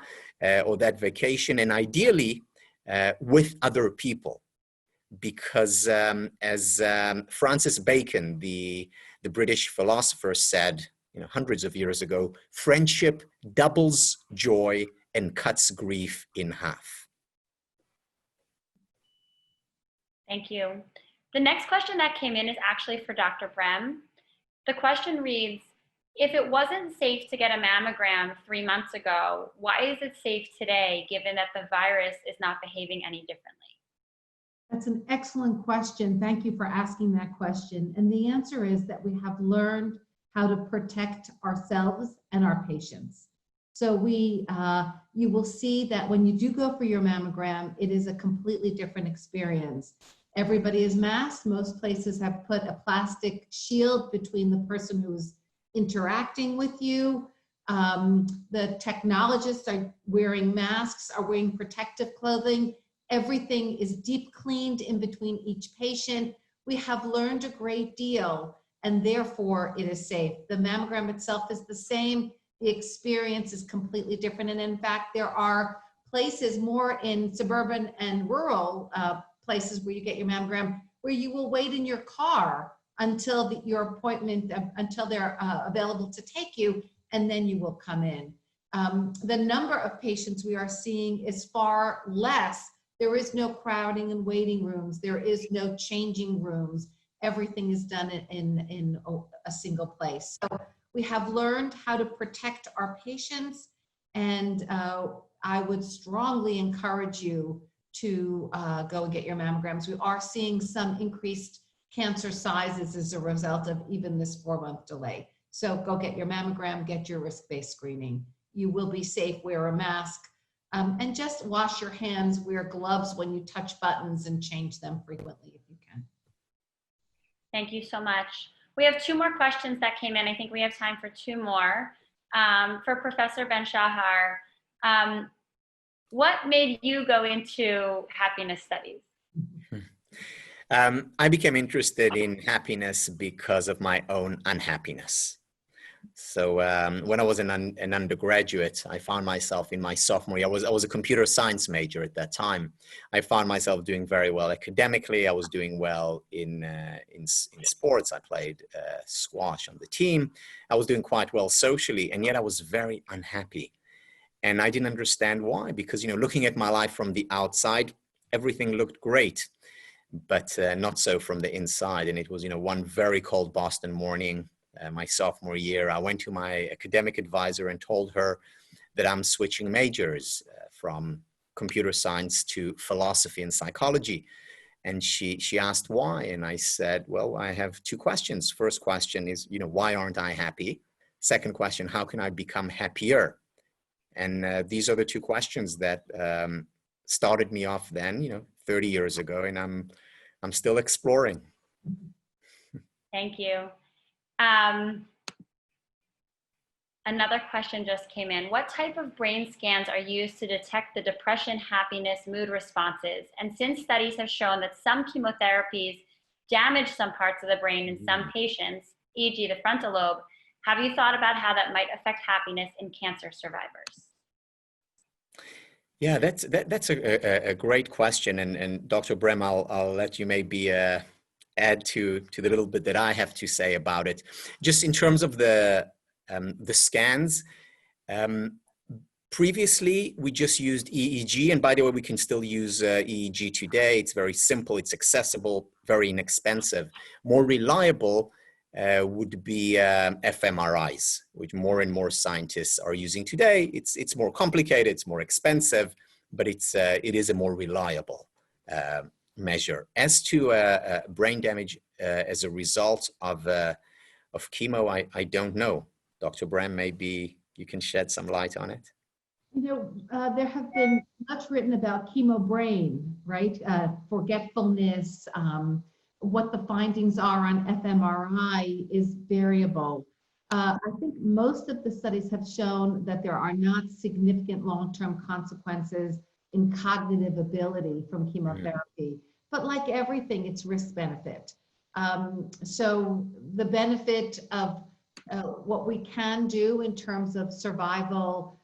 or that vacation, and ideally with other people. Because as Francis Bacon, the British philosopher, said hundreds of years ago, friendship doubles joy and cuts grief in half. Thank you. The next question that came in is actually for Dr. Brem. The question reads, if it wasn't safe to get a mammogram 3 months ago, why is it safe today, given that the virus is not behaving any differently? That's an excellent question. Thank you for asking that question. And the answer is that we have learned how to protect ourselves and our patients. So you will see that when you do go for your mammogram, it is a completely different experience. Everybody is masked. Most places have put a plastic shield between the person who's interacting with you. The technologists are wearing masks, are wearing protective clothing. Everything is deep cleaned in between each patient. We have learned a great deal, and therefore it is safe. The mammogram itself is the same. The experience is completely different. And in fact, there are places more in suburban and rural places where you get your mammogram, where you will wait in your car until your appointment, until they're available to take you, and then you will come in. The number of patients we are seeing is far less. There is no crowding in waiting rooms. There is no changing rooms. Everything is done in a single place. So we have learned how to protect our patients, and I would strongly encourage you to go and get your mammograms. We are seeing some increased cancer sizes as a result of even this 4-month delay. So go get your mammogram, get your risk-based screening. You will be safe, wear a mask, and just wash your hands, wear gloves when you touch buttons, and change them frequently if you can. Thank you so much. We have 2 more questions that came in. I think we have time for 2 more. For Professor Ben-Shahar, what made you go into happiness studies? I became interested in happiness because of my own unhappiness. So when I was an undergraduate, I found myself in my sophomore year. I was a computer science major at that time. I found myself doing very well academically. I was doing well in sports. I played squash on the team. I was doing quite well socially, and yet I was very unhappy. And I didn't understand why, because, looking at my life from the outside, everything looked great, but not so from the inside. And it was, one very cold Boston morning, my sophomore year, I went to my academic advisor and told her that I'm switching majors from computer science to philosophy and psychology. And she asked why. And I said, well, I have two questions. First question is, why aren't I happy? Second question, how can I become happier? And these are the two questions that started me off then, 30 years ago, and I'm still exploring. Thank you. Another question just came in. What type of brain scans are used to detect the depression, happiness, mood responses? And since studies have shown that some chemotherapies damage some parts of the brain in some patients, e.g. the frontal lobe, have you thought about how that might affect happiness in cancer survivors? Yeah, that's a great question. And Dr. Brem, I'll let you maybe add to the little bit that I have to say about it. Just in terms of the scans, previously we just used EEG, and by the way, we can still use EEG today. It's very simple, it's accessible, very inexpensive. More reliable would be fMRIs, which more and more scientists are using today. It's more complicated, it's more expensive, but it is a more reliable measure. As to brain damage as a result of chemo, I don't know. Dr. Brem, maybe you can shed some light on it. There have been much written about chemo brain, right? Forgetfulness, what the findings are on fMRI is variable. I think most of the studies have shown that there are not significant long-term consequences in cognitive ability from chemotherapy. But like everything, it's risk-benefit. So the benefit of what we can do in terms of survival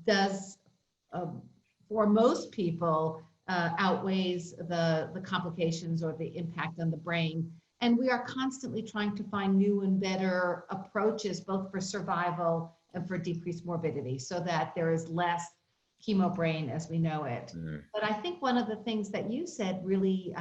does, for most people, outweighs the complications or the impact on the brain. And we are constantly trying to find new and better approaches, both for survival and for decreased morbidity, so that there is less chemo brain as we know it. But I think one of the things that you said really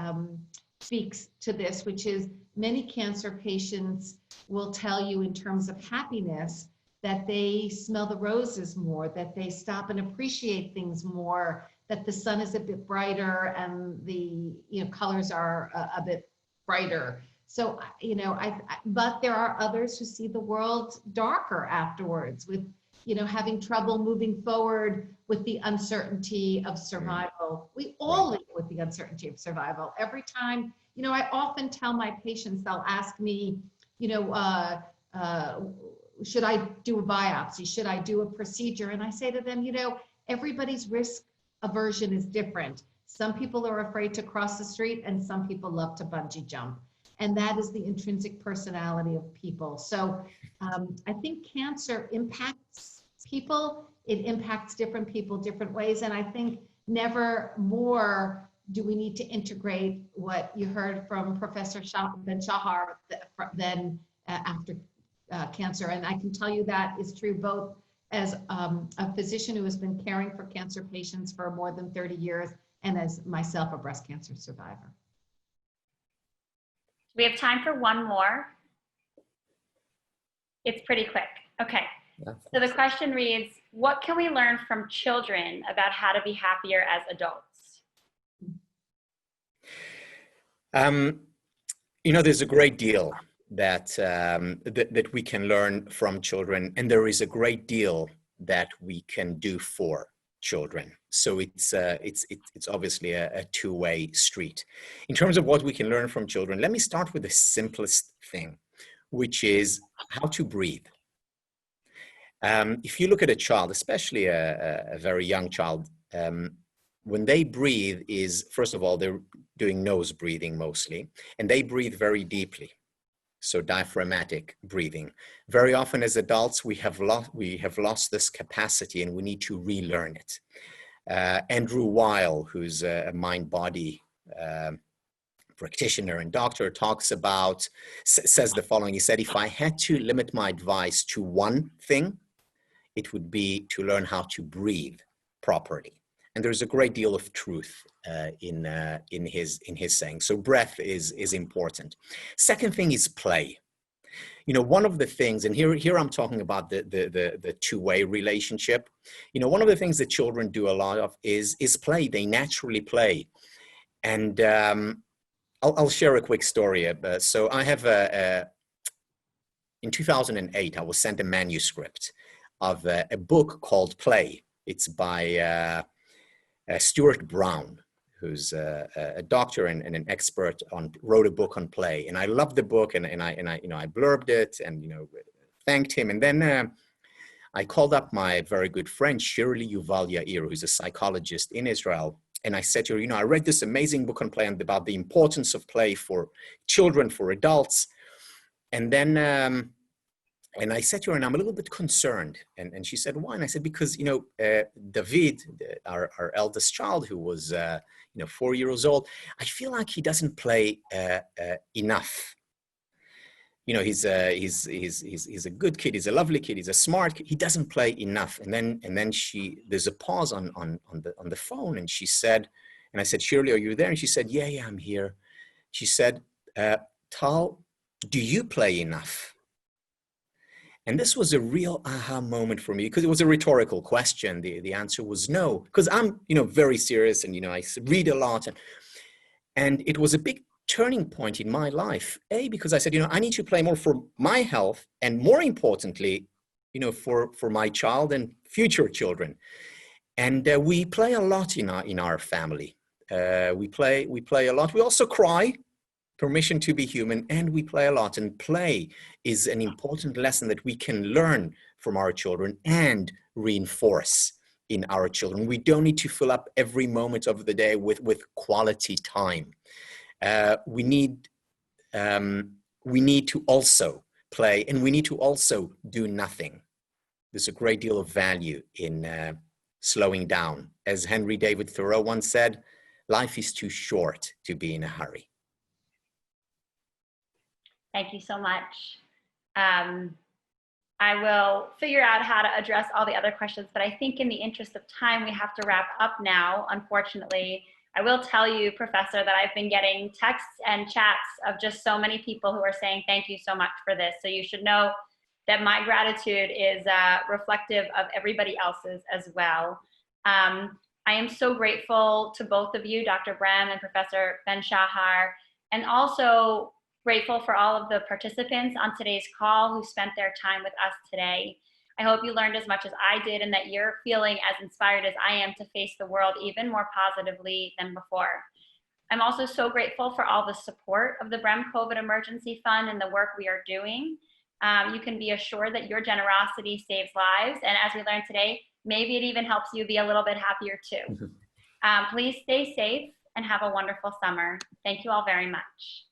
speaks to this, which is many cancer patients will tell you in terms of happiness that they smell the roses more, that they stop and appreciate things more, that the sun is a bit brighter and the colors are a bit brighter. So, but there are others who see the world darker afterwards with, having trouble moving forward with the uncertainty of survival. We all live with the uncertainty of survival. Every time, I often tell my patients, they'll ask me, should I do a biopsy? Should I do a procedure? And I say to them, everybody's risk aversion is different. Some people are afraid to cross the street and some people love to bungee jump. And that is the intrinsic personality of people. So I think cancer impacts people. It impacts different people different ways. And I think never more do we need to integrate what you heard from Professor Tal Ben-Shahar than after cancer. And I can tell you that is true both as a physician who has been caring for cancer patients for more than 30 years and as myself, a breast cancer survivor. We have time for one more. It's pretty quick. Okay. So the question reads, what can we learn from children about how to be happier as adults? There's a great deal that that we can learn from children, and there is a great deal that we can do for children. So it's obviously a two-way street. In terms of what we can learn from children, let me start with the simplest thing, which is how to breathe. If you look at a child, especially a very young child, when they breathe is, first of all, they're doing nose breathing mostly, and they breathe very deeply. So diaphragmatic breathing. Very often as adults, we have lost this capacity and we need to relearn it. Andrew Weil, who's a mind-body practitioner and doctor, says the following. He said, if I had to limit my advice to one thing, it would be to learn how to breathe properly. And there's a great deal of truth in his saying. So breath is important. Second thing is play. You know, one of the things, and here I'm talking about the two-way relationship. You know, one of the things that children do a lot of is play. They naturally play. And I'll share a quick story. So I have in 2008, I was sent a manuscript of a book called Play. It's by Stuart Brown, who's a doctor and an expert wrote a book on play. And I loved the book, and I blurbed it and thanked him. And then I called up my very good friend Shirley Yuval Yair, who's a psychologist in Israel. And I said to her, I read this amazing book on play and about the importance of play for children, for adults. And then and I said to her, and I'm a little bit concerned. And she said, why? And I said, because, David, our eldest child, who was, 4 years old, I feel like he doesn't play enough. He's a good kid. He's a lovely kid. He's a smart kid. He doesn't play enough. And then there's a pause on the phone. And she said, and I said, Shirley, are you there? And she said, yeah, I'm here. She said, Tal, do you play enough? And this was a real aha moment for me because it was a rhetorical question. The answer was no, because I'm, very serious and, I read a lot. And it was a big turning point in my life. Because I said, I need to play more for my health and more importantly, for my child and future children. And we play a lot in our family. We play a lot. We also cry. Permission to be human, and we play a lot. And play is an important lesson that we can learn from our children and reinforce in our children. We don't need to fill up every moment of the day with quality time. We need to also play, and we need to also do nothing. There's a great deal of value in slowing down. As Henry David Thoreau once said, life is too short to be in a hurry. Thank you so much. I will figure out how to address all the other questions, but I think in the interest of time, we have to wrap up now, unfortunately. I will tell you, Professor, that I've been getting texts and chats of just so many people who are saying, thank you so much for this. So you should know that my gratitude is reflective of everybody else's as well. I am so grateful to both of you, Dr. Brem and Professor Ben-Shahar, and also grateful for all of the participants on today's call who spent their time with us today. I hope you learned as much as I did and that you're feeling as inspired as I am to face the world even more positively than before. I'm also so grateful for all the support of the Brem COVID Emergency Fund and the work we are doing. You can be assured that your generosity saves lives. And as we learned today, maybe it even helps you be a little bit happier too. Please stay safe and have a wonderful summer. Thank you all very much.